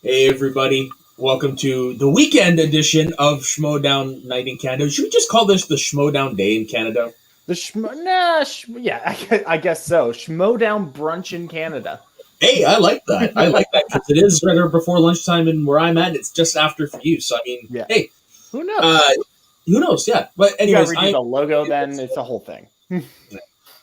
Hey everybody, welcome to the weekend edition of Schmodown Night in Canada. Should we just call this the Schmodown Day in Canada? The I guess so. Schmodown brunch in Canada. Hey, I like that. I like that because it is right before lunchtime, and where I'm at, it's just after for you. So I mean, Yeah. hey, Who knows? uh, who knows? Yeah, but You got to anyways, redo the logo. Then it's a whole thing. it's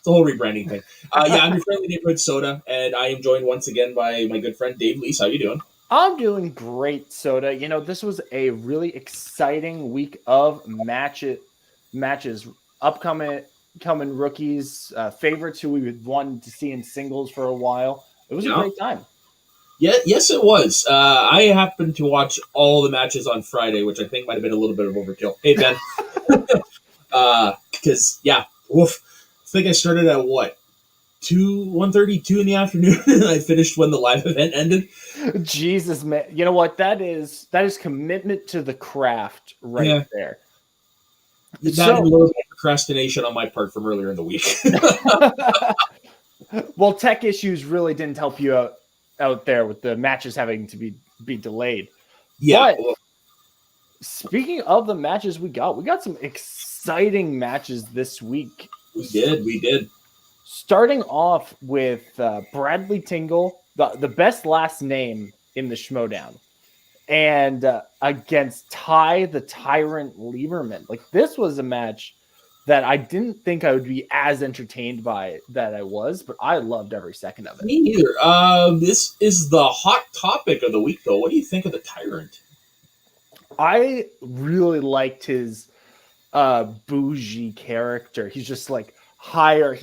a whole rebranding thing. Yeah, I'm your friendly neighborhood soda, and I am joined once again by my good friend Dave Leese. How you doing? I'm doing great, Soda. This was a really exciting week of matches, upcoming coming rookies, favorites who we would wanted to see in singles for a while. It was a Yeah. great time. Yeah, yes, it was. I happened to watch all the matches on Friday, which I think might have been a little bit of overkill. Hey, Ben. Because, yeah, woof. I think I started at what? 1:32 in the afternoon, and I finished when the live event ended. Jesus, man. You know what? That is commitment to the craft right there. That and a little bit of procrastination on my part from earlier in the week. Well, tech issues really didn't help you out there with the matches having to be delayed. Yeah. But speaking of the matches we got some exciting matches this week. We did. Starting off with Bradley Tingle, the best last name in the Schmodown, and against Ty the Tyrant Lieberman. Like, this was a match that I didn't think I would be as entertained by that I was, but I loved every second of it. Me neither. This is the hot topic of the week, though. What do you think of the Tyrant? I really liked his bougie character. He's just like higher.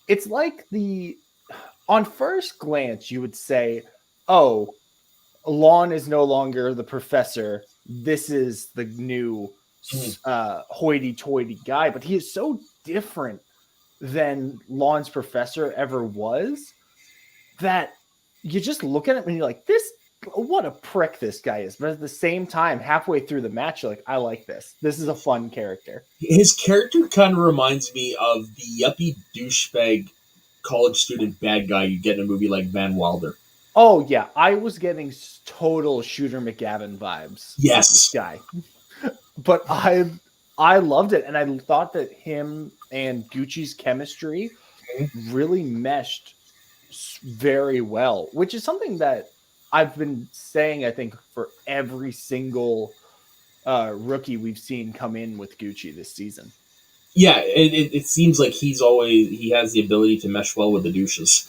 It's like on first glance, you would say, oh, Lon is no longer the professor. This is the new hoity-toity guy. But he is so different than Lon's professor ever was that you just look at him and you're like, what a prick this guy is. But at the same time, halfway through the match, you're like, I like this. This is a fun character. His character kind of reminds me of the yuppie douchebag college student bad guy you get in a movie like Van Wilder. Oh, yeah. I was getting total Shooter McGavin vibes. Yes. This guy. But I loved it. And I thought that him and Gucci's chemistry really meshed very well, which is something that I've been saying, I think, for every single rookie we've seen come in with Gucci this season. Yeah, it seems like he has the ability to mesh well with the douches.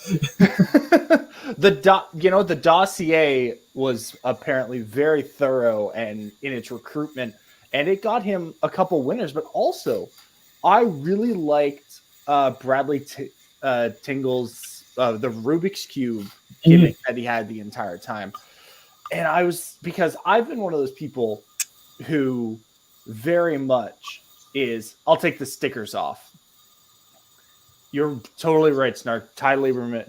The dossier was apparently very thorough and in its recruitment, and it got him a couple winners. But also, I really liked Bradley Tingle's the Rubik's Cube gimmick that he had the entire time. And because I've been one of those people who very much I'll take the stickers off. You're totally right, Snark. Ty Lieberman,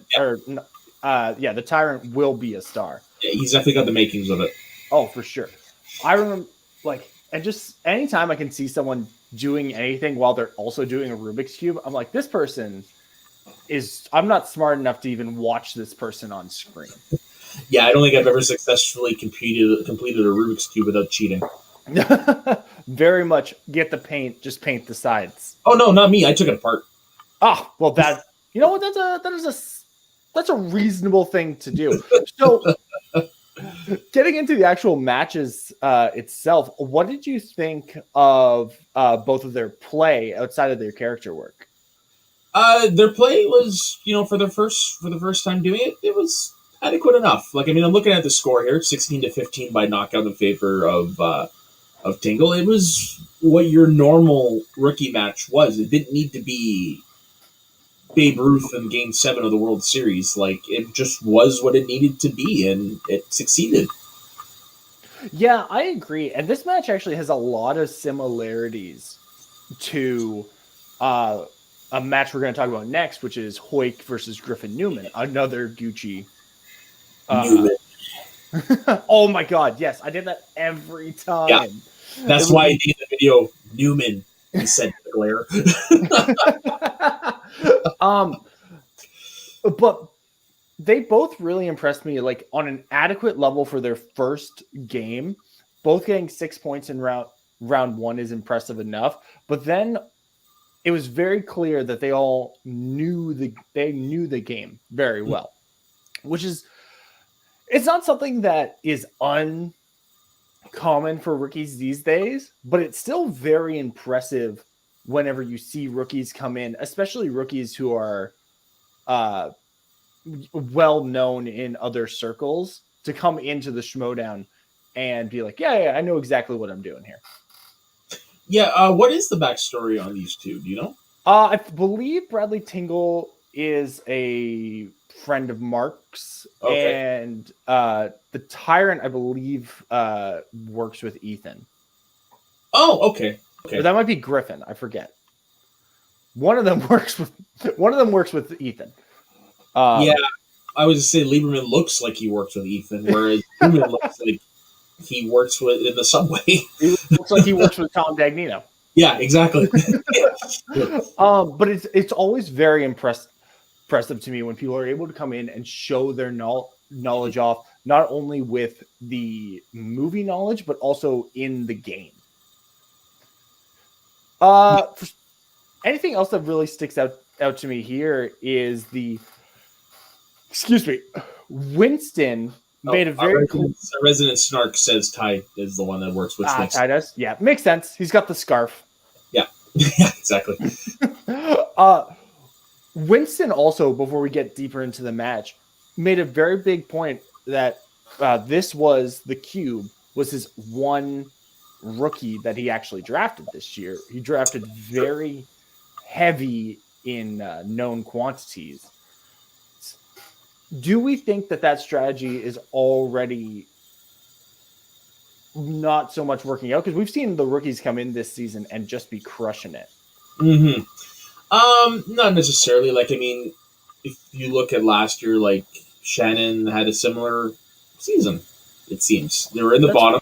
the Tyrant will be a star. Yeah, he's definitely got the makings of it. Oh, for sure. I remember, and just anytime I can see someone doing anything while they're also doing a Rubik's Cube, I'm like, this person I'm not smart enough to even watch this person on screen. Yeah, I don't think I've ever successfully completed a Rubik's Cube without cheating. Very much get the paint, just paint the sides. Oh no, not me. I took it apart. Ah, well, you know what? That's a reasonable thing to do. So, getting into the actual matches itself, what did you think of both of their play outside of their character work? Their play was, for the first time doing it, it was adequate enough. I'm looking at the score here, 16-15 by knockout in favor of Tingle. It was what your normal rookie match was. It didn't need to be Babe Ruth in Game 7 of the World Series. It just was what it needed to be, and it succeeded. Yeah, I agree. And this match actually has a lot of similarities to a match we're going to talk about next, which is Hoik versus Griffin Newman, another Gucci. Newman. Oh my God! Yes, I did that every time. Yeah, that's why I named the video Newman instead of Glare. But they both really impressed me, like on an adequate level for their first game. Both getting 6 points in round one is impressive enough. But then it was very clear that they all knew the game very well, which is it's not something that is uncommon for rookies these days, but it's still very impressive whenever you see rookies come in, especially rookies who are uh, well known in other circles, to come into the Schmodown and be like, yeah, I know exactly what I'm doing here. Yeah, what is the backstory on these two? Do you know? I believe Bradley Tingle is a friend of Mark's, Okay. and the Tyrant, I believe, works with Ethan. Oh, okay. Or that might be Griffin. I forget. One of them works with Ethan. Yeah, I was to say Lieberman looks like he works with Ethan, whereas Newman looks like he works with in the subway. It looks like he works with Tom Dagnino. Yeah, exactly. But it's always very impressive to me when people are able to come in and show their knowledge off, not only with the movie knowledge, but also in the game. Anything else that really sticks out to me here is Winston made a very cool. Resident Snark says Ty is the one that works with Winston. Ty does? Yeah, makes sense. He's got the scarf. Yeah, yeah, exactly. Winston also, before we get deeper into the match, made a very big point that this was the Cube was his one rookie that he actually drafted this year. He drafted very heavy in known quantities. Do we think that strategy is already not so much working out? Because we've seen the rookies come in this season and just be crushing it. Mm-hmm. Not necessarily. Like, I mean, if you look at last year, like Shannon had a similar season. It seems they were in the bottom,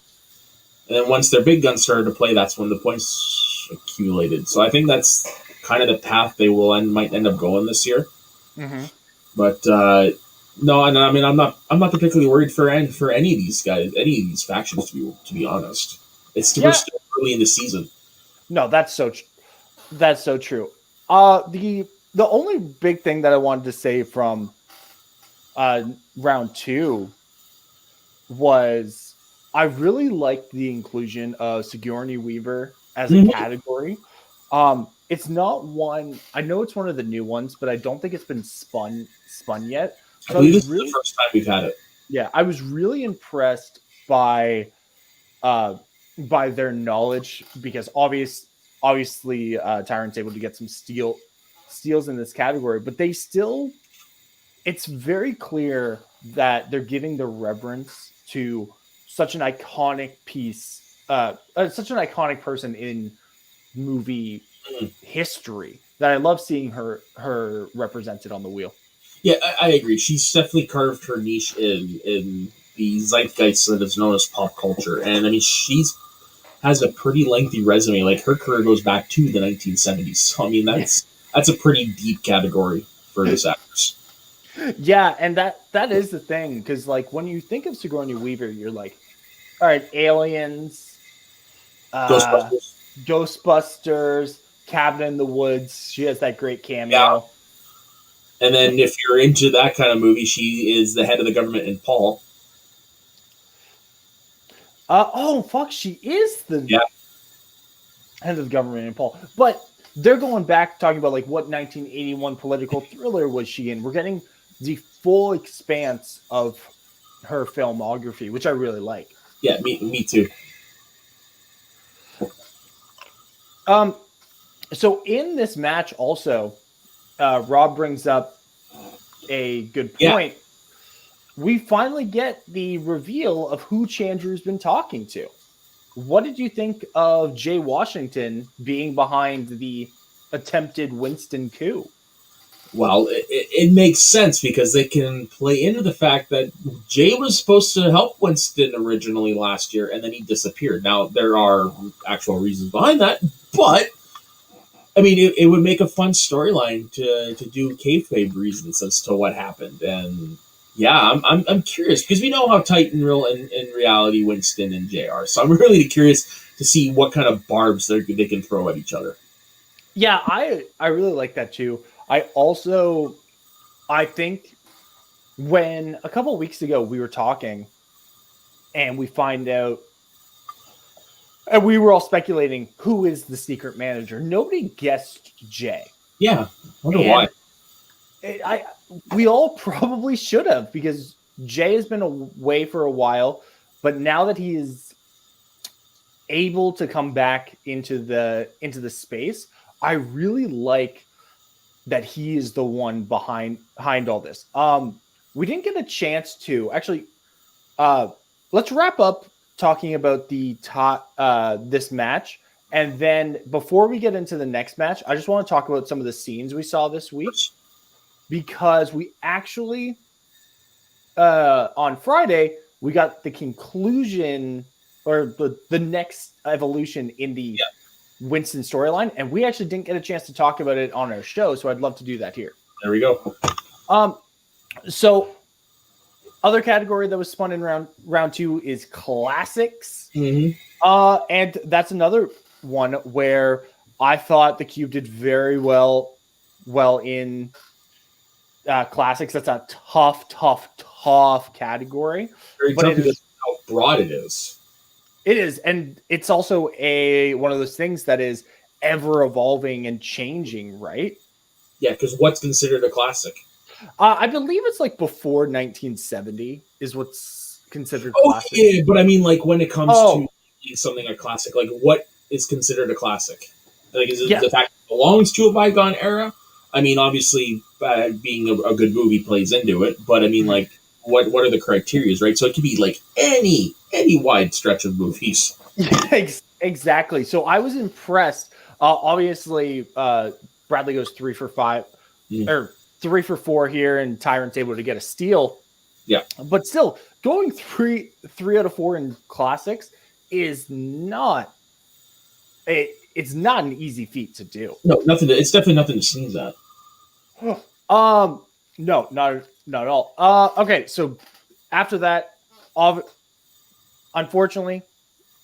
and then once their big guns started to play, that's when the points accumulated. So I think that's kind of the path they might end up going this year. Mm-hmm. But no, and I mean, I'm not particularly worried for any of these guys, any of these factions. To be honest, we're still early in the season. No, that's so true. The only big thing that I wanted to say from round two was I really liked the inclusion of Sigourney Weaver as a category. It's not one. I know it's one of the new ones, but I don't think it's been spun yet. So I believe this is the first time we've had it. Yeah, I was really impressed by their knowledge, because obviously Tyrant's able to get some steals in this category, but it's very clear that they're giving the reverence to such an iconic piece, such an iconic person in movie history, that I love seeing her represented on the wheel. Yeah, I agree. She's definitely carved her niche in the zeitgeist that is known as pop culture, and I mean she's has a pretty lengthy resume. Like, her career goes back to the 1970s. So I mean that's a pretty deep category for this actress. Yeah, and that is the thing, because like when you think of Sigourney Weaver, you're like, all right, Aliens, Ghostbusters, Cabin in the Woods. She has that great cameo. Yeah. And then if you're into that kind of movie, she is the head of the government in Paul. She is the head of the government in Paul. But they're going back, talking about like what 1981 political thriller was she in. We're getting the full expanse of her filmography, which I really like. Yeah, me too. So in this match also, Rob brings up a good point. Yeah. We finally get the reveal of who Chandru's been talking to. What did you think of Jay Washington being behind the attempted Winston coup? Well, it makes sense, because they can play into the fact that Jay was supposed to help Winston originally last year, and then he disappeared. Now, there are actual reasons behind that, but I mean, it would make a fun storyline to do kayfabe reasons as to what happened. And Yeah, I'm curious because we know how tight in reality Winston and Jay are. So I'm really curious to see what kind of barbs they can throw at each other. Yeah, I really like that too. I think when a couple weeks ago we were talking and we find out and we were all speculating who is the secret manager. Nobody guessed Jay. Yeah, wonder why. And I we all probably should have because Jay has been away for a while, but now that he is able to come back into the space, I really like that he is the one behind all this. We didn't get a chance to actually. Uh, let's wrap up talking about the top this match, and then before we get into the next match, I just want to talk about some of the scenes we saw this week because we actually on Friday we got the conclusion or the next evolution in the Winston storyline, and we actually didn't get a chance to talk about it on our show, so I'd love to do that here. There we go. So other category that was spun in round two is classics. Mm-hmm. And that's another one where I thought the Cube did very well in classics. That's a tough category. Very tough because how broad it is. It is, and it's also one of those things that is ever evolving and changing, right? Yeah, because what's considered a classic? I believe it's like before 1970 is what's considered classic. Yeah, but I mean, like when it comes to something a classic, like what is considered a classic? Like, is it the fact it belongs to a bygone era? I mean, obviously, being a good movie plays into it, but I mean, like, what are the criteria, right? So it could be like any wide stretch of movies. Exactly. So I was impressed. Obviously, Bradley goes 3 for 5, or 3 for 4 here, and Tyrant's able to get a steal. Yeah, but still, going 3 out of 4 in classics is not. It's not an easy feat to do. No, nothing. It's definitely nothing to sneeze at. No, not at all. Okay, so after that, unfortunately,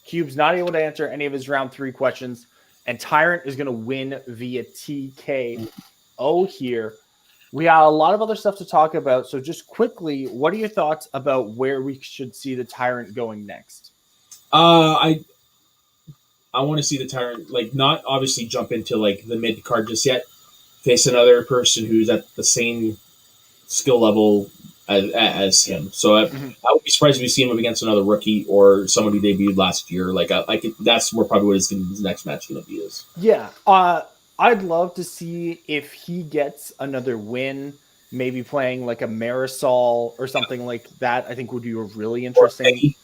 Cube's not able to answer any of his round 3 questions, and Tyrant is going to win via TKO here. We got a lot of other stuff to talk about, so just quickly, what are your thoughts about where we should see the Tyrant going next? I want to see the Tyrant, like, not obviously jump into like the mid card just yet. Face another person who's at the same skill level as him. So I would be surprised if we see him up against another rookie or someone who debuted last year. Like that's where probably what his next match going to be is. Yeah, I'd love to see if he gets another win, maybe playing like a Marisol or something like that. I think would be a really interesting.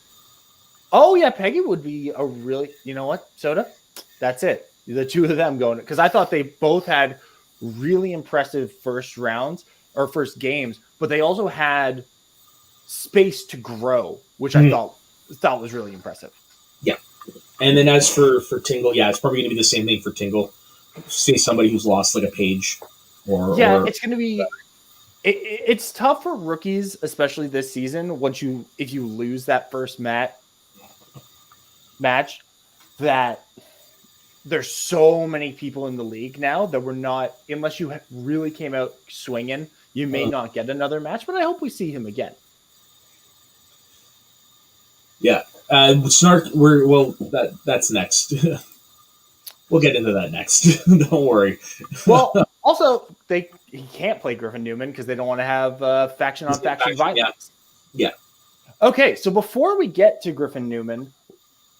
Oh yeah, Peggy would be a really. You know what, Soda? That's it. The two of them going, because I thought they both had really impressive first rounds or first games, but they also had space to grow, which I thought was really impressive. Yeah, and then as for Tingle, yeah, it's probably going to be the same thing for Tingle. Say somebody who's lost like a page, it's going to be. It's tough for rookies, especially this season. If you lose that first match, that there's so many people in the league now that we're not, unless you really came out swinging, you may not get another match. But I hope we see him again. Yeah, Snark. That's next. We'll get into that next. Don't worry. Well, also he can't play Griffin Newman because they don't want to have faction on faction violence. Yeah. Okay, so before we get to Griffin Newman,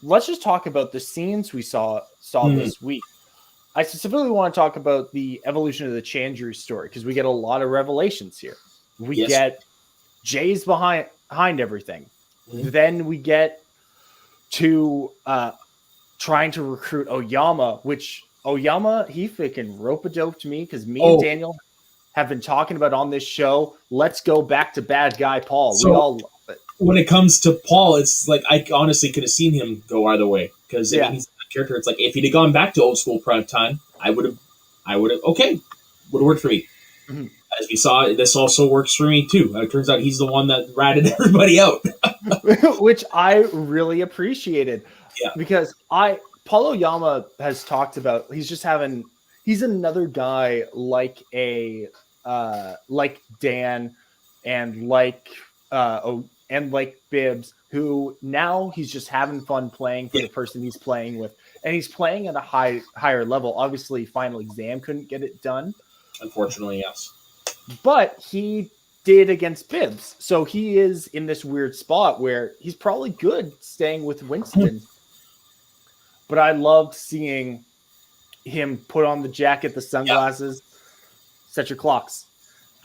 let's just talk about the scenes we saw this week. I specifically want to talk about the evolution of the Chandru story because we get a lot of revelations here. We get Jay's behind everything. Then we get to trying to recruit Oyama, which Oyama, he freaking rope-a-dope to me because and Daniel have been talking about on this show. Let's go back to bad guy Paul. So, we all love it. When it comes to Paul, it's like I honestly could have seen him go either way because he's a character. It's like if he'd have gone back to old school prime time, I would have okay, would have worked for me. as we saw, this also works for me too. It turns out he's the one that ratted everybody out. which I really appreciated Yeah. because Paulo Yama has talked about he's another guy like like Dan and like Bibbs, who now he's just having fun playing for the person he's playing with, and he's playing at a higher level. Obviously, Final Exam couldn't get it done, Unfortunately, yes. but he did against Bibbs. So he is in this weird spot where he's probably good staying with Winston. But I loved seeing him put on the jacket, the sunglasses, set your clocks.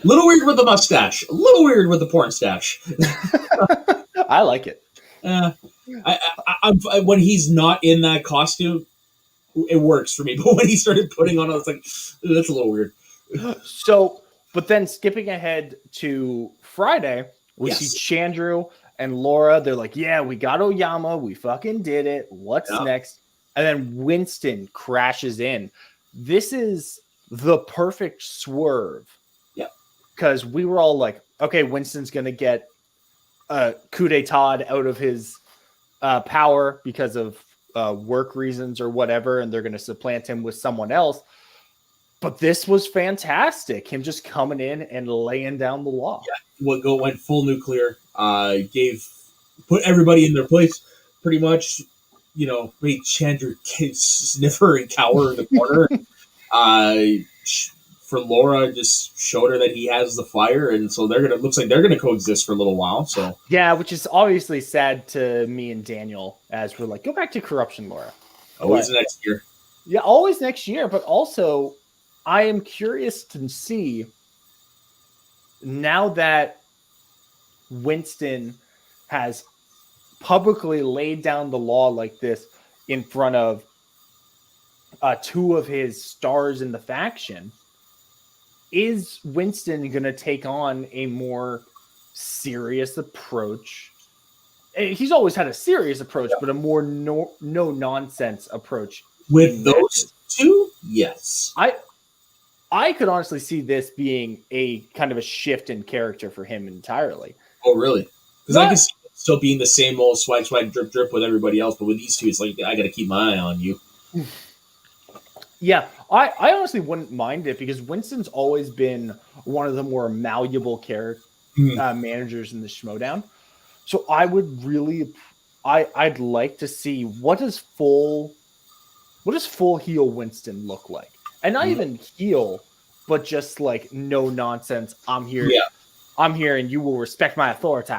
A little weird with the mustache. A little weird with the porn stash. I like it. When he's not in that costume, it works for me. But when he started putting on, I was like, that's a little weird. So, but then skipping ahead to Friday, we see Chandru and Laura. They're like, yeah, we got Oyama. We fucking did it. What's next? And then Winston crashes in. This is the perfect swerve. Yeah. Because we were all like, okay, Winston's going to get a coup d'etat out of his power because of work reasons or whatever, and they're going to supplant him with someone else. But this was fantastic. Him just coming in and laying down the law. Yeah, went full nuclear. Put everybody in their place, pretty much. Made Chandru sniffer and cower in the corner. For Laura, just showed her that he has the fire, and so looks like they're gonna coexist for a little while. So yeah, which is obviously sad to me and Daniel, as we're like, go back to corruption, Laura. Always next year. Yeah, always next year. But also, I am curious to see now that Winston has publicly laid down the law like this in front of two of his stars in the faction. Is Winston going to take on a more serious approach? He's always had a serious approach, but a more no-nonsense approach. With those two, yes. I could honestly see this being a kind of a shift in character for him entirely. Oh, really? Because I can see him still being the same old swag, drip, drip with everybody else, but with these two, it's like, I got to keep my eye on you. Yeah, I honestly wouldn't mind it because Winston's always been one of the more malleable managers in the Schmodown. So I would really, I'd like to see what does full heel Winston look like, and not even heel, but just like no nonsense. I'm here. Yeah. I'm here, and you will respect my authority.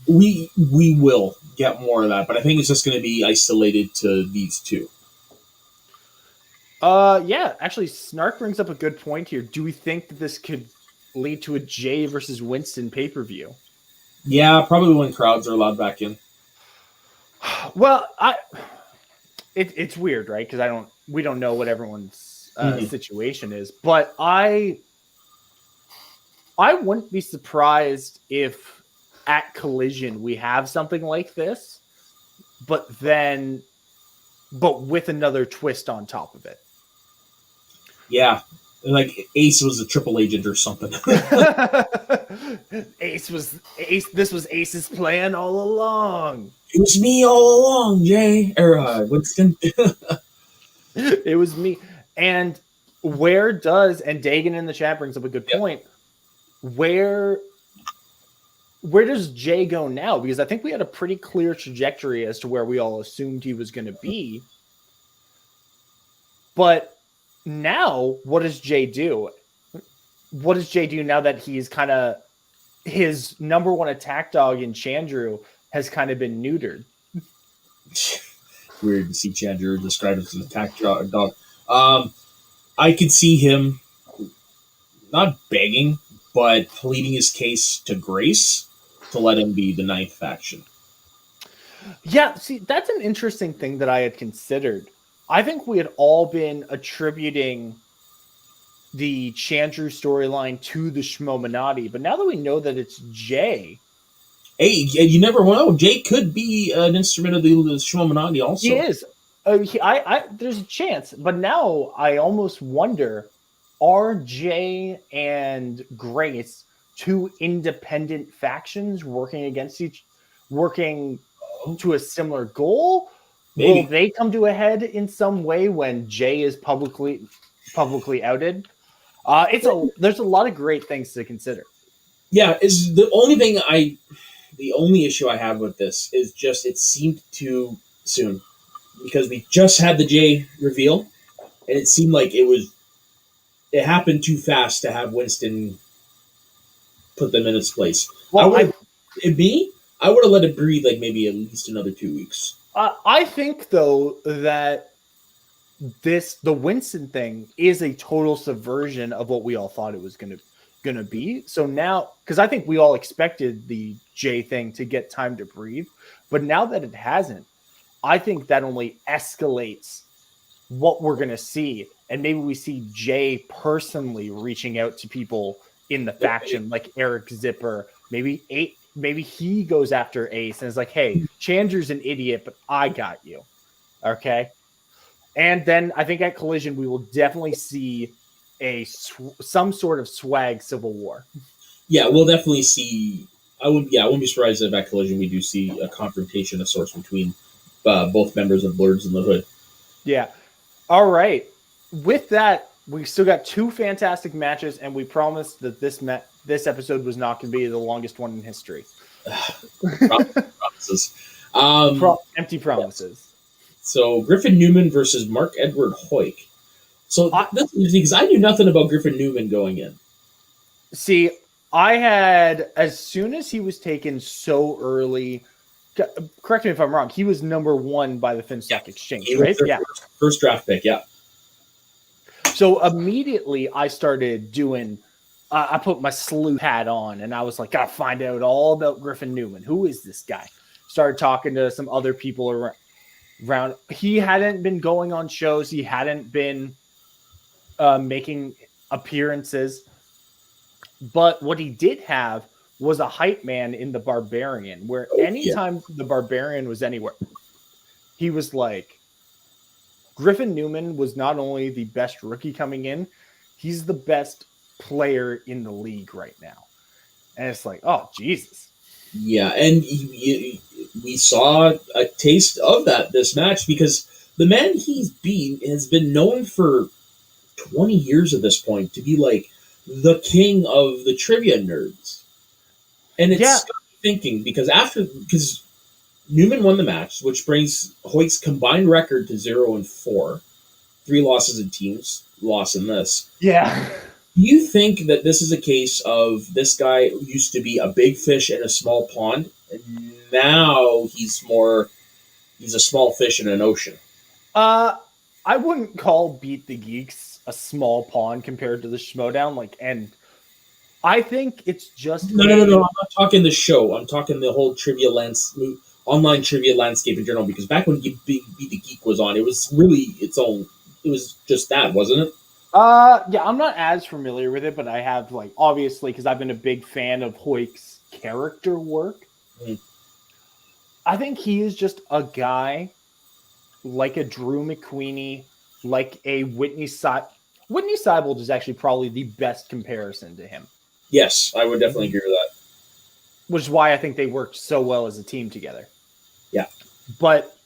We will get more of that, but I think it's just going to be isolated to these two. Yeah, actually, Snark brings up a good point here. Do we think that this could lead to a Jay versus Winston pay-per-view? Yeah, probably when crowds are allowed back in. Well, it's weird, right? Because we don't know what everyone's situation is, but I wouldn't be surprised if at Collision we have something like this, but with another twist on top of it. Yeah, like Ace was a triple agent or something. This was Ace's plan all along. It was me all along, Jay or Winston. It was me. And Dagan in the chat brings up a good point. Where does Jay go now? Because I think we had a pretty clear trajectory as to where we all assumed he was going to be. But now, what does Jay do? What does Jay do now that he's kind of his number one attack dog in Chandru has kind of been neutered? Weird to see Chandru described as an attack dog. I could see him not begging, but pleading his case to Grace to let him be the ninth faction. Yeah, see, that's an interesting thing that I had considered. I think we had all been attributing the Chandru storyline to the Shmominati, but now that we know that it's Jay... Hey, you never know. Jay could be an instrument of the Shmominati also. He is. There's a chance, but now I almost wonder are Jay and Grace two independent factions working to a similar goal? Will Maybe. they come to a head in some way when Jay is publicly outed? There's a lot of great things to consider. Yeah, is the only issue I have with this is just it seemed too soon because we just had the J reveal and it seemed like it happened too fast to have Winston put them in its place. I Well, would have me. I would have let it breathe like maybe at least another 2 weeks. I think though that the Winston thing is a total subversion of what we all thought it was gonna be. So now, because I think we all expected the Jay thing to get time to breathe, but now that it hasn't, I think that only escalates what we're gonna see, and maybe we see Jay personally reaching out to people in the faction, like Eric Zipper. Maybe he goes after Ace and is like, "Hey, Chandler's an idiot, but I got you." Okay. And then I think at Collision we will definitely see some sort of swag civil war. Yeah, we'll definitely see. I wouldn't be surprised if at Collision we do see a confrontation of sorts between both members of Blurs in the Hood. Yeah. All right. With that, we still got two fantastic matches, and we promised that this episode was not going to be the longest one in history. Promises. Empty promises. So Griffin Newman versus Mark Edward Hoyk. So that's interesting because I knew nothing about Griffin Newman going in. See, I had, as soon as he was taken so early, correct me if I'm wrong, he was number 1 by the Finstock Exchange, right? Yeah. First draft pick, yeah. So immediately I started doing, I put my sleuth hat on and I was like, gotta find out all about Griffin Newman. Who is this guy? Started talking to some other people around. He hadn't been going on shows. He hadn't been making appearances. But what he did have was a hype man in the Barbarian, where anytime the Barbarian was anywhere, he was like, Griffin Newman was not only the best rookie coming in, he's the best player in the league right now. And it's like, oh, Jesus. Yeah, and we saw a taste of that this match because the man he's beat has been known for 20 years at this point to be like the king of the trivia nerds. And it's thinking because Newman won the match, which brings Hoyt's combined record to 0-4, 3 losses in teams, loss in this. Yeah. Do you think that this is a case of this guy who used to be a big fish in a small pond, and now he's a small fish in an ocean? I wouldn't call Beat the Geeks a small pond compared to the Schmodown. And I think it's just no. I'm not talking the show. I'm talking the whole online trivia landscape in general. Because back when Beat the Geek was on, it was really its own. It was just that, wasn't it? Yeah, I'm not as familiar with it, but I have obviously because I've been a big fan of Hoyk's character work. Mm. I think he is just a guy like a Drew McQueenie, like a Whitney Seibold. Whitney Seibold is actually probably the best comparison to him. Yes, I would definitely agree with that. Which is why I think they worked so well as a team together. Yeah. But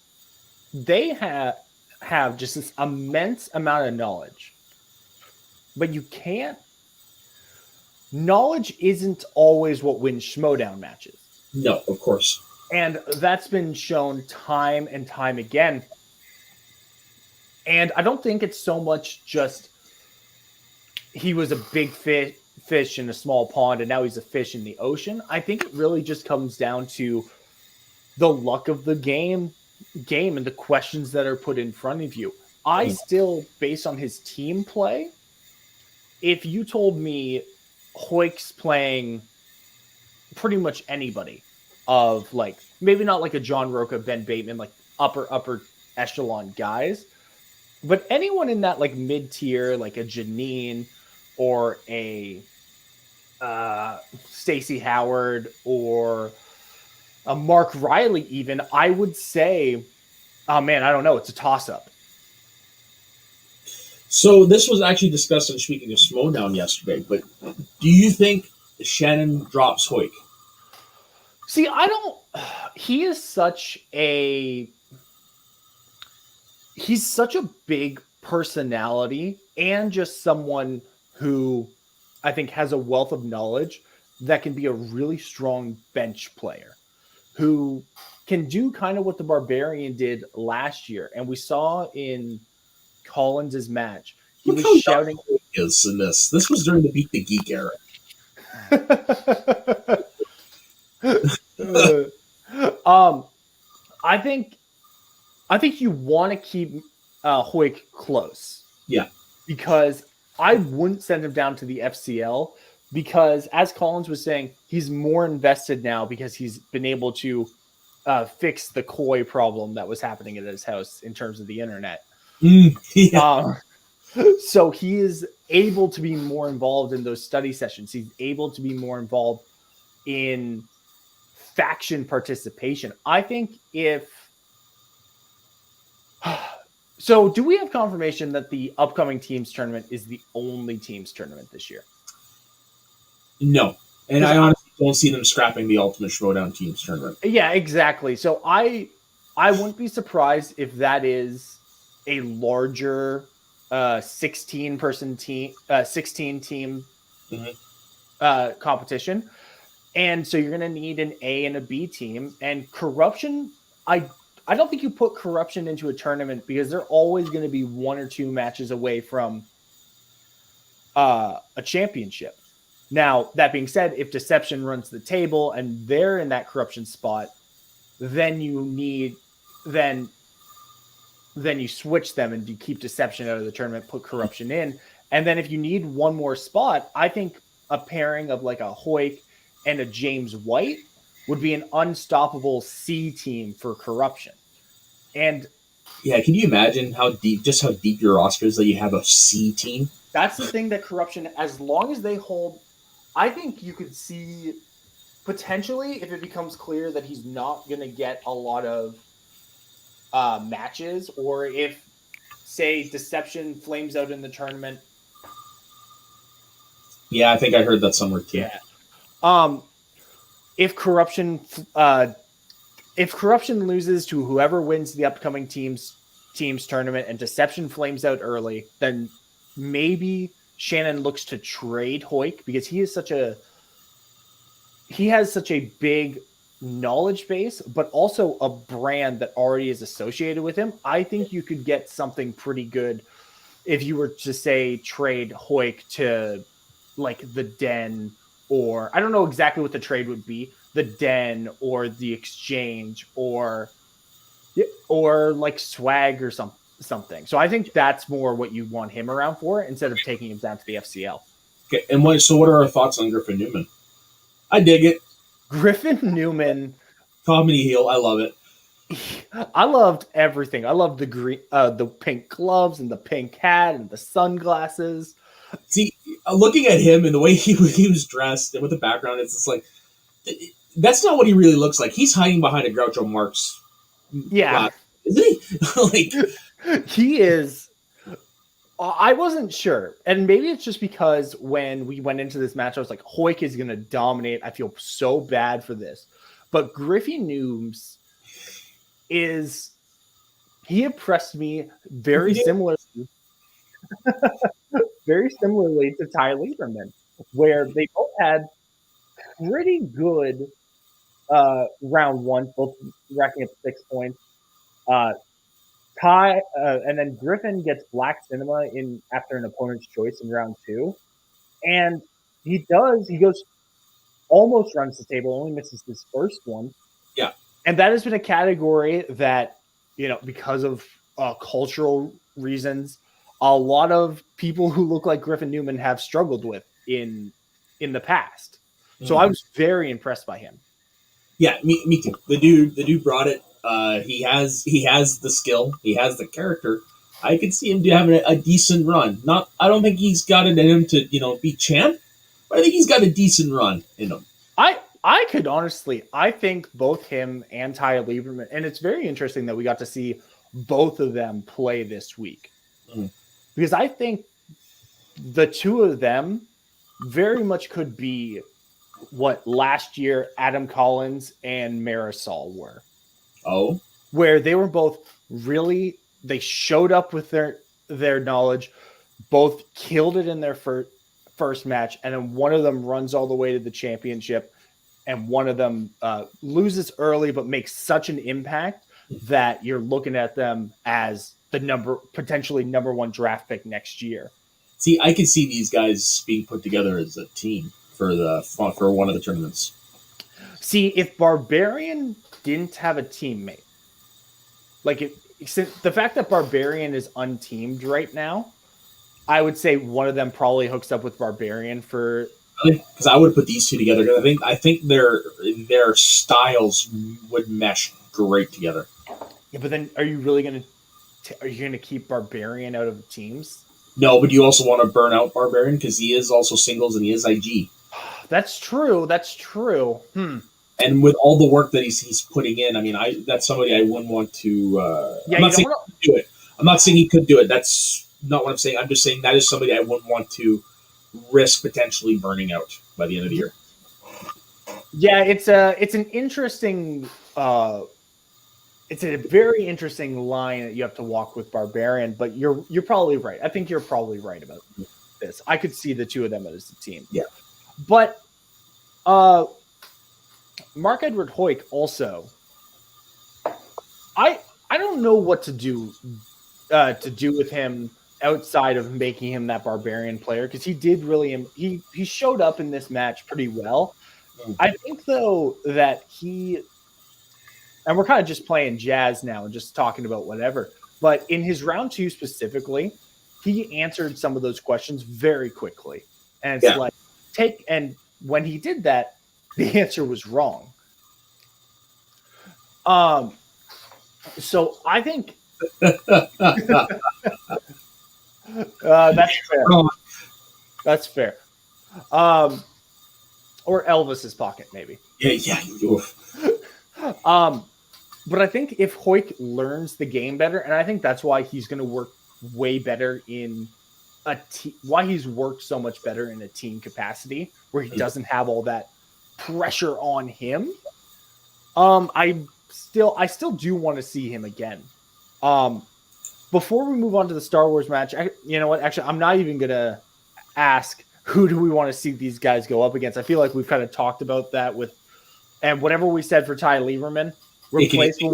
they have just this immense amount of knowledge. But you can't. Knowledge isn't always what wins Schmodown matches. No, of course. And that's been shown time and time again. And I don't think it's so much just he was a big fish in a small pond and now he's a fish in the ocean. I think it really just comes down to the luck of the game and the questions that are put in front of you. I still, based on his team play, if you told me Hoyk's playing pretty much anybody of maybe not like a John Roca, Ben Bateman, like upper echelon guys, but anyone in that mid-tier, like a Janine or a Stacey Howard or a Mark Riley even, I would say, oh man, I don't know. It's a toss-up. So this was actually discussed in Speaking of Schmodown yesterday, but do you think Shannon drops Hoik? See, I don't. He is such a. He's such a big personality and just someone who I think has a wealth of knowledge that can be a really strong bench player who can do kind of what the Barbarian did last year. And we saw in Collins's match, he Look was how young shouting. Hoik is in this. This was during the Beat the Geek era. um, I think you want to keep Hoik close. Yeah. Because I wouldn't send him down to the FCL because, as Collins was saying, he's more invested now because he's been able to fix the koi problem that was happening at his house in terms of the internet. Yeah. So he is able to be more involved in those study sessions. He's able to be more involved in faction participation. I think if so, do we have confirmation that the upcoming teams tournament is the only teams tournament this year? No. And I honestly don't see them scrapping the Ultimate Schmodown teams tournament. Yeah, exactly. So I wouldn't be surprised if that is a larger 16 person team 16 team competition. And so you're going to need an A and a B team. And corruption, I don't think you put corruption into a tournament because they're always going to be one or two matches away from a championship. Now, that being said, if Deception runs the table and they're in that corruption spot, then you switch them and you keep Deception out of the tournament, put corruption in. And then if you need one more spot, I think a pairing of like a Hoik and a James White would be an unstoppable C team for corruption. And yeah, can you imagine how deep your roster is that you have a C team? That's the thing that corruption, as long as they hold, I think you could see potentially if it becomes clear that he's not going to get a lot of matches, or if, say, Deception flames out in the tournament. Yeah, I think I heard that somewhere too. Yeah. If corruption loses to whoever wins the upcoming teams tournament and Deception flames out early, then maybe Shannon looks to trade Hoik because he has such a big knowledge base, but also a brand that already is associated with him. I think you could get something pretty good if you were to say trade Hoik to like the Den, or I don't know exactly what the trade would be, the Den or the Exchange or like Swag or something. So I think that's more what you want him around for instead of taking him down to the FCL. Okay, and what are our thoughts on Griffin Newman? I dig it. Griffin Newman, comedy heel. I love it. I loved everything. I loved the green, the pink gloves and the pink hat and the sunglasses. See, looking at him and the way he was dressed and with the background, it's just like that's not what he really looks like. He's hiding behind a Groucho Marx. Yeah, isn't he? Like he is. I wasn't sure, and maybe it's just because when we went into this match, I was like, Hoik is going to dominate. I feel so bad for this, but Griffin Nooms he impressed me very similarly to Ty Lieberman, where they both had pretty good round one, both racking up 6 points. Ty and then Griffin gets Black Cinema in after an opponent's choice in round 2, and he goes almost runs the table, only misses his first one. Yeah, and that has been a category that, you know, because of cultural reasons, a lot of people who look like Griffin Newman have struggled with in the past. So I was very impressed by him. Yeah, me too. The dude brought it. He has the skill. He has the character. I could see him having a decent run. I don't think he's got it in him to be champ, but I think he's got a decent run in him. I could honestly, I think both him and Ty Lieberman, and it's very interesting that we got to see both of them play this week. because I think the two of them very much could be what last year Adam Collins and Marisol were, Oh, where they were both really, they showed up with their knowledge, both killed it in their first match, and then one of them runs all the way to the championship, and one of them loses early but makes such an impact that you're looking at them as the potentially number one draft pick next year. see, I can see these guys being put together as a team for one of the tournaments. See, if Barbarian didn't have a teammate, like the fact that Barbarian is unteamed right now, I would say one of them probably hooks up with Barbarian for. Because I would put these two together. I think their styles would mesh great together. Yeah, but then are you really gonna keep Barbarian out of teams? No, but you also want to burn out Barbarian because he is also singles and he is IG. That's true. And with all the work that he's putting in, I mean, that's somebody I wouldn't want to. Yeah, I'm not saying he could do it. I'm not saying he could do it. That's not what I'm saying. I'm just saying that is somebody I wouldn't want to risk potentially burning out by the end of the year. Yeah, it's an interesting. It's a very interesting line that you have to walk with Barbarian, but you're probably right. I think you're probably right about this. I could see the two of them as a team. Yeah, but Mark Edward Hoyk also. I don't know what to do with him outside of making him that Barbarian player, because he did really he showed up in this match pretty well. I think though that and we're kind of just playing jazz now and just talking about whatever, but in his round 2 specifically, he answered some of those questions very quickly, and it's and when he did that, the answer was wrong. So I think that's fair. That's fair. Or Elvis's pocket, maybe. Yeah. But I think if Hoyk learns the game better, and I think that's why he's going to work way better in why he's worked so much better in a team capacity where he doesn't have all that pressure on him. I still do want to see him again. Before we move on to the Star Wars match, you know what? Actually, I'm not even going to ask who do we want to see these guys go up against. I feel like we've kind of talked about that and whatever we said for Ty Lieberman, replace the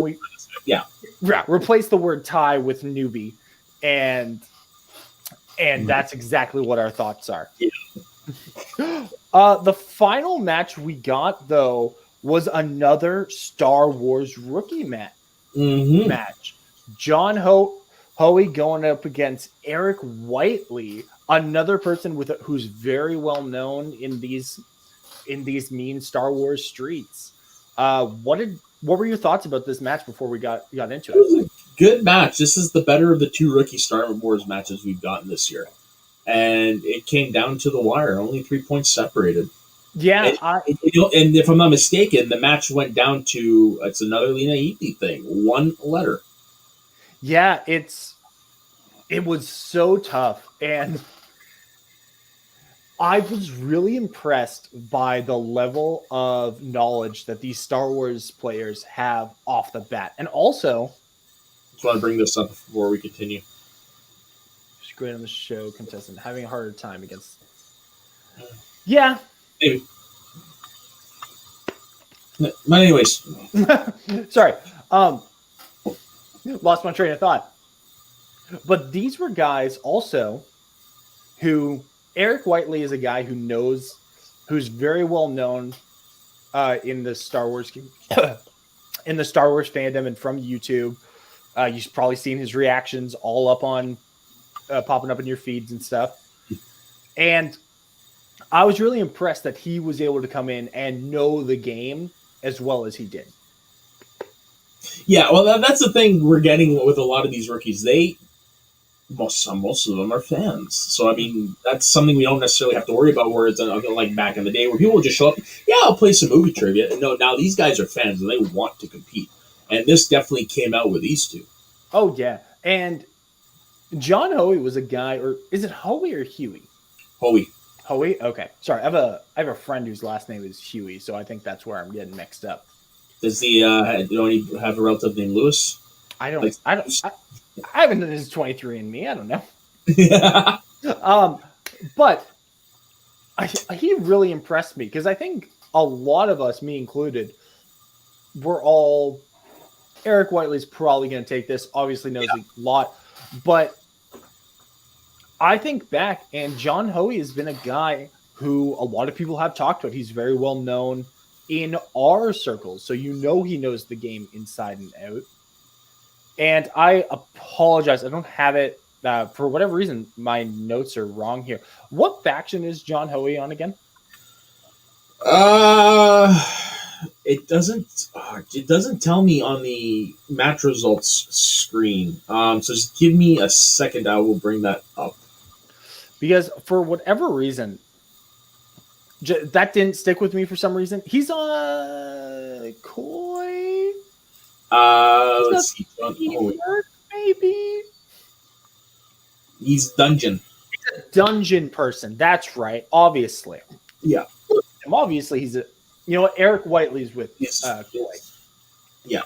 word Ty with newbie, and that's exactly what our thoughts are. Yeah. The final match we got though was another Star Wars rookie match. John Hoey going up against Eric Whiteley, another person who's very well known in these mean Star Wars streets. What were your thoughts about this match before we got into it? It was a good match. This is the better of the two rookie Star Wars matches we've gotten this year, and it came down to the wire. Only 3 points separated. Yeah, and if I'm not mistaken, the match went down to it's another Lena Headey thing. 1 letter. Yeah, it was so tough, and I was really impressed by the level of knowledge that these Star Wars players have off the bat. And also, just want to bring this up before we continue. Just great on the show, contestant having a harder time against. Yeah, maybe. But anyways, sorry, lost my train of thought. But these were guys also who. Eric Whiteley is a guy who's very well known in the Star Wars fandom and from YouTube. You've probably seen his reactions all up on popping up in your feeds and stuff. And I was really impressed that he was able to come in and know the game as well as he did. Yeah, well, that's the thing we're getting with a lot of these rookies. Most of them are fans. So, I mean, that's something we don't necessarily have to worry about, where it's like back in the day where people would just show up, yeah, I'll play some movie trivia. No, now these guys are fans and they want to compete. And this definitely came out with these two. Oh, yeah. And John Hoey was a guy, or is it Hoey or Huey? Hoey. Hoey? Okay. Sorry. I have a friend whose last name is Huey, so I think that's where I'm getting mixed up. Does he don't he have a relative named Lewis? I don't Like, I don't I haven't done his 23 and me. I don't know. yeah. But he really impressed me because I think a lot of us, me included, we're all Eric Whiteley's probably going to take this. Obviously knows a lot, but I think back and John Hoey has been a guy who a lot of people have talked about. He's very well known in our circles, so you know he knows the game inside and out. And I apologize, I don't have it for whatever reason. My notes are wrong here. What faction is John Hoey on again? Uh, it doesn't tell me on the match results screen. So just give me a second. I will bring that up. Because for whatever reason, that didn't stick with me for some reason. He's on Koi. Let's see. Maybe he's dungeon. He's a dungeon person. That's right. Obviously. Yeah. And obviously, he's a. You know what? Eric Whiteley's with Koi. Yeah.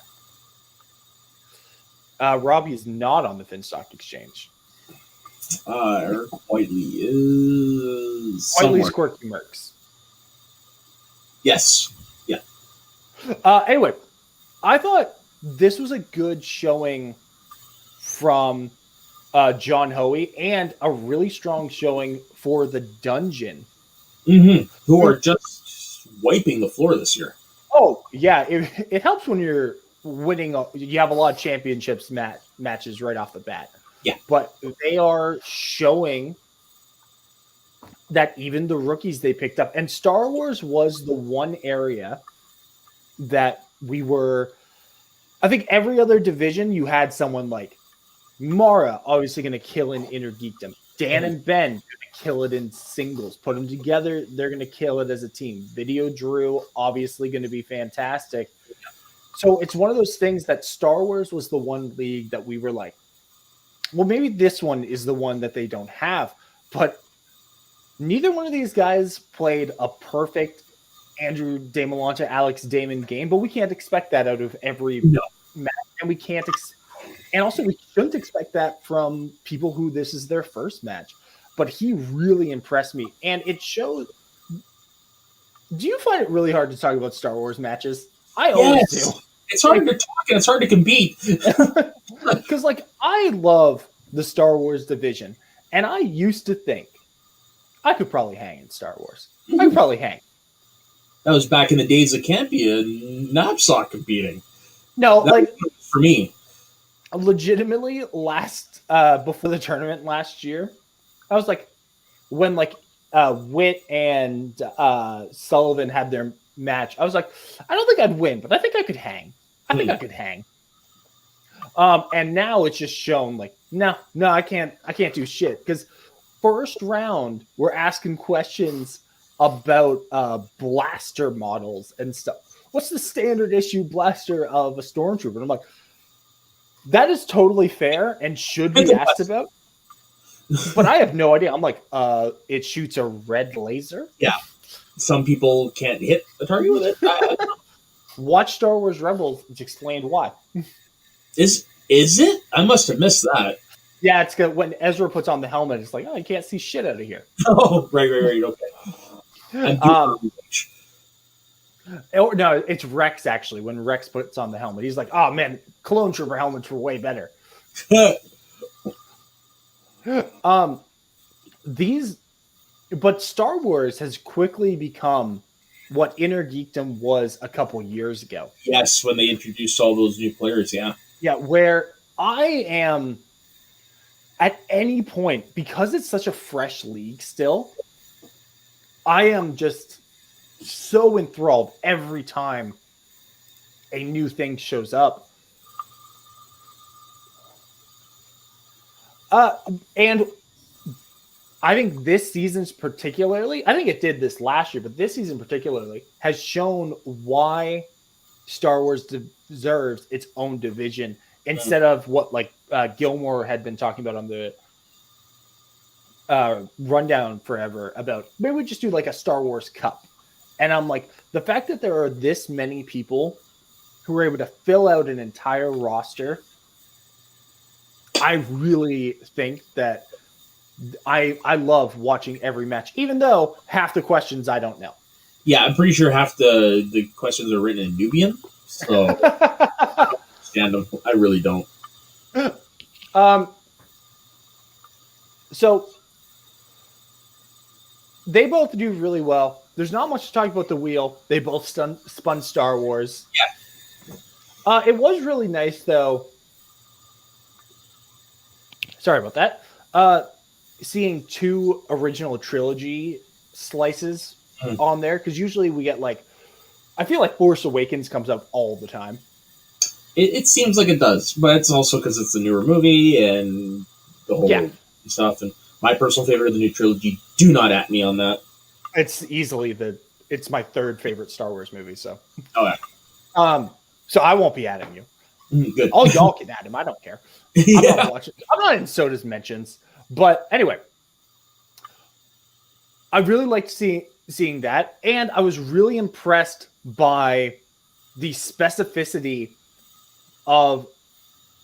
Robbie is not on the Finstock Exchange. Eric Whiteley is Whiteley's Quirky Mercs. Yes. Yeah. Anyway, I thought this was a good showing from John Hoey and a really strong showing for the dungeon. Mm-hmm. Who are just wiping the floor this year. Oh, yeah. It helps when you're winning. You have a lot of championships matches right off the bat. Yeah. But they are showing that even the rookies they picked up, and Star Wars was the one area that we were, I think every other division you had someone like Mara obviously going to kill in Inner Geekdom. Dan and Ben going to kill it in singles. Put them together, they're going to kill it as a team. Video Drew obviously going to be fantastic. So it's one of those things that Star Wars was the one league that we were like, well, maybe this one is the one that they don't have. But neither one of these guys played a perfect Andrew DeMolanta, Alex Damon game, but we can't expect that out of every match. And we can't and also we shouldn't expect that from people who this is their first match. But he really impressed me. And it shows. Do you find it really hard to talk about Star Wars matches? I always do. It's hard to talk and it's hard to compete. Because, I love the Star Wars division. And I used to think I could probably hang in Star Wars. I could probably hang. That was back in the days of Campy and Knapsack competing. No, for me. Legitimately, before the tournament last year, I was like, when Witt and Sullivan had their match, I was like, I don't think I'd win, but I think I could hang. I think I could hang. And now it's just shown no, I can't do shit. Because first round, we're asking questions about blaster models and stuff. What's the standard issue blaster of a stormtrooper? And I'm like, that is totally fair and should be asked about. But I have no idea. I'm like, it shoots a red laser? Yeah. Some people can't hit the target with it. Watch Star Wars Rebels, which explained why. Is it? I must have missed that. Yeah, it's good. When Ezra puts on the helmet, it's like, oh, you can't see shit out of here. Oh, right. Okay. No, it's Rex, actually. When Rex puts on the helmet, he's like, oh, man, clone trooper helmets were way better. But Star Wars has quickly become what Inner Geekdom was a couple years ago. Yes, when they introduced all those new players, yeah. Yeah, where I am at any point, because it's such a fresh league still, I am just so enthralled every time a new thing shows up. And I think this season's particularly, I think it did this last year, but this season particularly has shown why Star Wars deserves its own division instead of what Gilmore had been talking about on the rundown forever about maybe we just do like a Star Wars Cup. And I'm like, the fact that there are this many people who are able to fill out an entire roster, I really think that I love watching every match, even though half the questions I don't know. Yeah, I'm pretty sure half the questions are written in Nubian, so I understand them. I really don't. So they both do really well. There's not much to talk about the wheel. They both spun Star Wars. Yeah. It was really nice, though. Sorry about that. Seeing 2 original trilogy slices on there, because usually we get like, I feel like Force Awakens comes up all the time. It seems like it does, but it's also because it's a newer movie and the whole stuff. And my personal favorite of the new trilogy. Do not at me on that. It's easily it's my 3rd favorite Star Wars movie. So, so I won't be adding you. Good. All y'all can add him. I don't care. I'm not watching. I'm not in Soda's mentions. But anyway, I really liked seeing that, and I was really impressed by the specificity of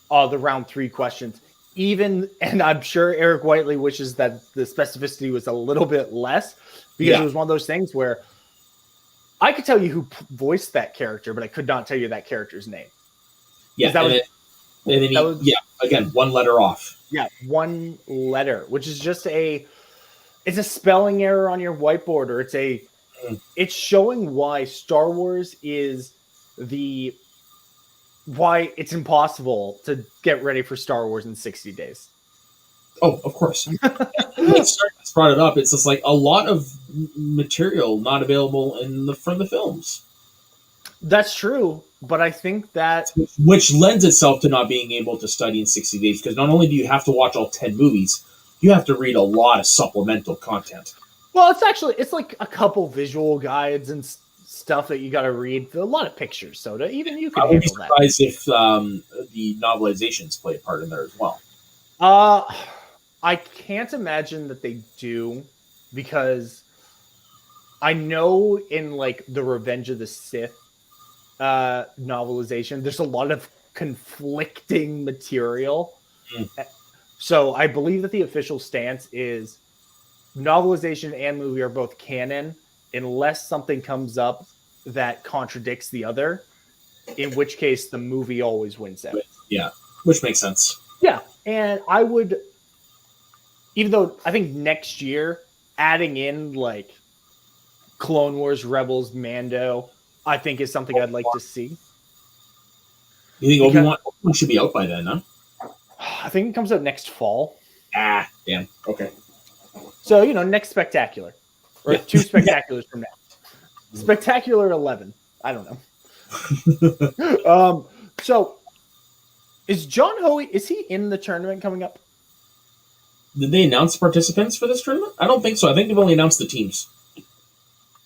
the round 3 questions. And I'm sure Eric Whiteley wishes that the specificity was a little bit less, because it was one of those things where I could tell you who voiced that character, but I could not tell you that character's name. Yeah, again, 1 letter off. Yeah, 1 letter, which is just it's a spelling error on your whiteboard, or it's showing why Star Wars is why it's impossible to get ready for Star Wars in 60 days. Oh, of course. It's brought it up. It's just like a lot of material not available from the films. That's true, but I think that... Which lends itself to not being able to study in 60 days, because not only do you have to watch all 10 movies, you have to read a lot of supplemental content. Well, it's like a couple visual guides and stuff that you got to read. A lot of pictures, so even you can handle that. I would be surprised if the novelizations play a part in there as well. I can't imagine that they do, because I know in like the Revenge of the Sith novelization, there's a lot of conflicting material. So I believe that the official stance is novelization and movie are both canon unless something comes up that contradicts the other, in which case the movie always wins out. Yeah, which makes sense. Yeah, and I would, even though I think next year adding in like Clone Wars, Rebels, Mando, I think is something I'd like to see. You think Obi-Wan should be out by then, huh? I think it comes out next fall. Damn. Okay. So, next Spectacular. Or 2 Spectaculars from now. Spectacular 11. I don't know. So, is John Hoey, is he in the tournament coming up? Did they announce participants for this tournament? I don't think so. I think they've only announced the teams.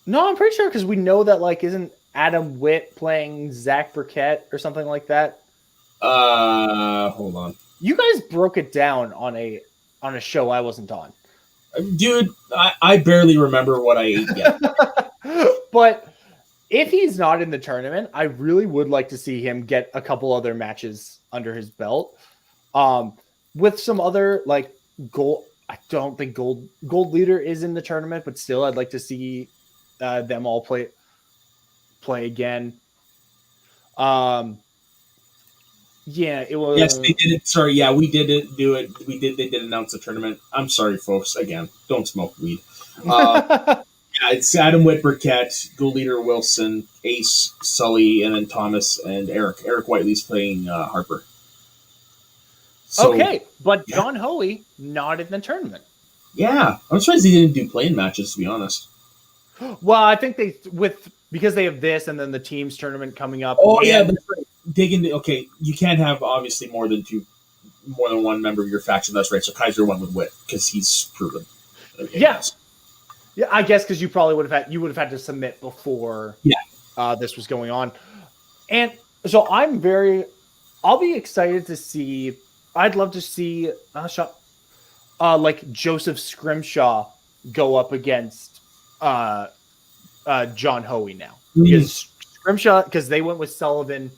No, I'm pretty sure, because we know that, like, isn't Adam Witt playing Zach Burkett or something like that? Hold on. You guys broke it down on a show I wasn't on. Dude, I barely remember what I ate yet. But if he's not in the tournament, I really would like to see him get a couple other matches under his belt. With some other, like, gold. I don't think Gold Leader is in the tournament, but still, I'd like to see them all play again. Yeah, it was. Yes, they did it. Sorry, yeah, we did it. Do it. They did announce the tournament. I'm sorry, folks. Again, don't smoke weed. Yeah, it's Adam Witt, Burkett, Gold Leader Wilson, Ace, Sully, and then Thomas and Eric. Eric Whiteley's playing Harper. So, okay, but John Hoey not in the tournament. Yeah, I'm surprised they didn't do playing matches, to be honest. Well, I think because they have this and then the teams tournament coming up. Oh yeah, that's right. Okay, you can't have obviously more than one member of your faction. That's right. So Kaiser went with Witt because he's proven. Yeah, I guess because you probably would have had to submit before. This was going on, and so I'll be excited to see I'd love to see like Joseph Scrimshaw go up against John Hoey now, because Scrimshaw, because they went with Sullivan,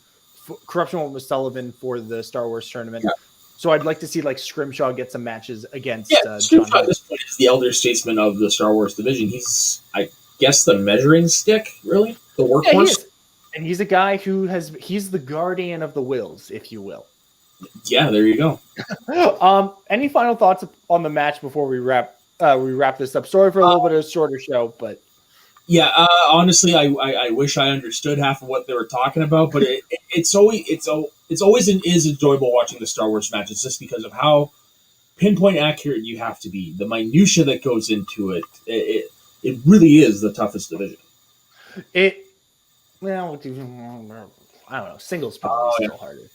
Corruption went with Sullivan for the Star Wars tournament. Yeah. So I'd like to see like Scrimshaw get some matches against Scrimshaw John at this point is the elder statesman of the Star Wars division. He's, I guess, the measuring stick, really, the workhorse. And he's a guy who he's the guardian of the wills, if you will. Yeah, there you go. Any final thoughts on the match before we wrap this up? Sorry for a little bit of a shorter show, but yeah, honestly, I wish I understood half of what they were talking about, but it's always enjoyable watching the Star Wars matches just because of how pinpoint accurate you have to be. The minutia that goes into it, it really is the toughest division. Well, I don't know. Singles probably still harder.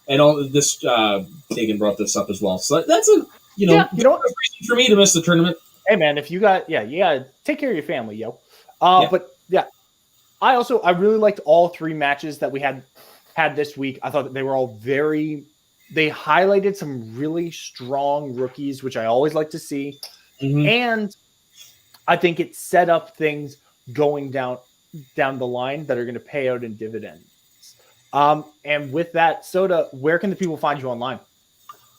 And all this, Tegan brought this up as well. So that's a reason for me to miss the tournament. Hey man, if you got take care of your family, yo. But yeah, I really liked all three matches that we had this week. I thought that they were all they highlighted some really strong rookies, which I always like to see. Mm-hmm. And I think it set up things going down the line that are going to pay out in dividends. And with that, Soda, where can the people find you online?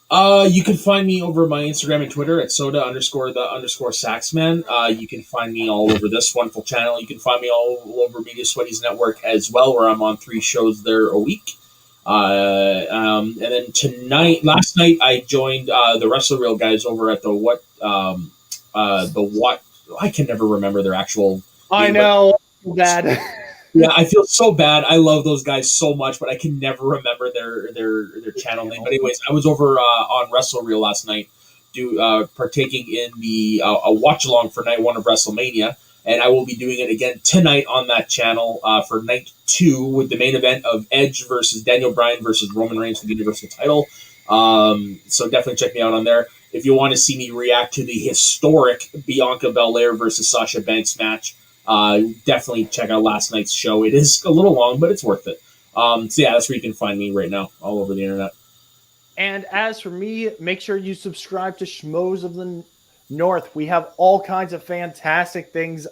You can find me over my Instagram and Twitter at soda_the_saxman. You can find me all over this wonderful channel. You can find me all over Media Sweaties Network as well, where I'm on 3 shows there a week. And then last night, I joined the Wrestle Reel guys over at the I can never remember their actual. I know, bad. Yeah, I feel so bad. I love those guys so much, but I can never remember their channel name. But anyways, I was over on Wrestle Reel last night, partaking in the a watch along for night 1 of WrestleMania, and I will be doing it again tonight on that channel for night 2 with the main event of Edge versus Daniel Bryan versus Roman Reigns for the Universal title. So definitely check me out on there. If you want to see me react to the historic Bianca Belair versus Sasha Banks match, definitely check out last night's show. It is a little long, but it's worth it. So yeah, that's where you can find me right now, all over the internet. And as for me, make sure you subscribe to Schmoes of the North. We have all kinds of fantastic things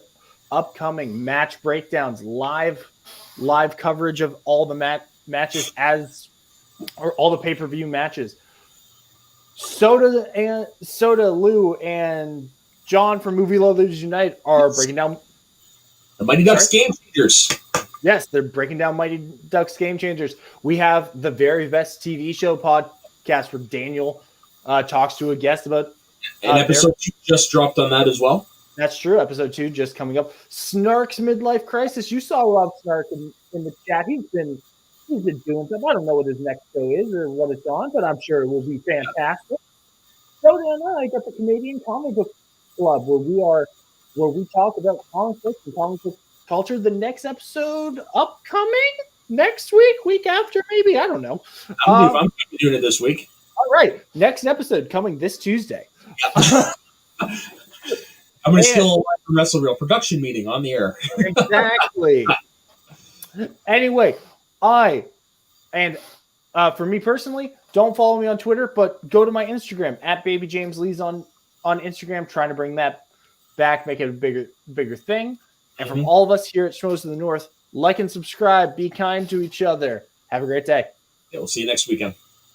upcoming. Match breakdowns, live coverage of all the matches or all the pay-per-view matches. Soda, Lou, and John from Movie Lovers Unite are breaking down the Mighty Ducks Game Changers. Yes, they're breaking down Mighty Ducks Game Changers. We have the Very Best TV Show podcast where Daniel talks to a guest about. And episode 2 just dropped on that as well. That's true. Episode 2 just coming up. Snark's Midlife Crisis. You saw Rob Snark in the chat. He's been doing stuff. I don't know what his next show is or what it's on, but I'm sure it will be fantastic. So then I got the Canadian Comic Book Club where we talk about comic books and comic book culture. The next episode upcoming next week after, maybe. I don't know. I'm doing it this week. All right. Next episode coming this Tuesday. Yeah. I'm going to steal a Wrestle Reel production meeting on the air. Exactly. Anyway, for me personally, don't follow me on Twitter, but go to my Instagram at BabyJamesLees on Instagram, trying to bring that back, make it a bigger thing. And from all of us here at Schmoes of the North, like and subscribe, be kind to each other. Have a great day. Yeah, we'll see you next weekend.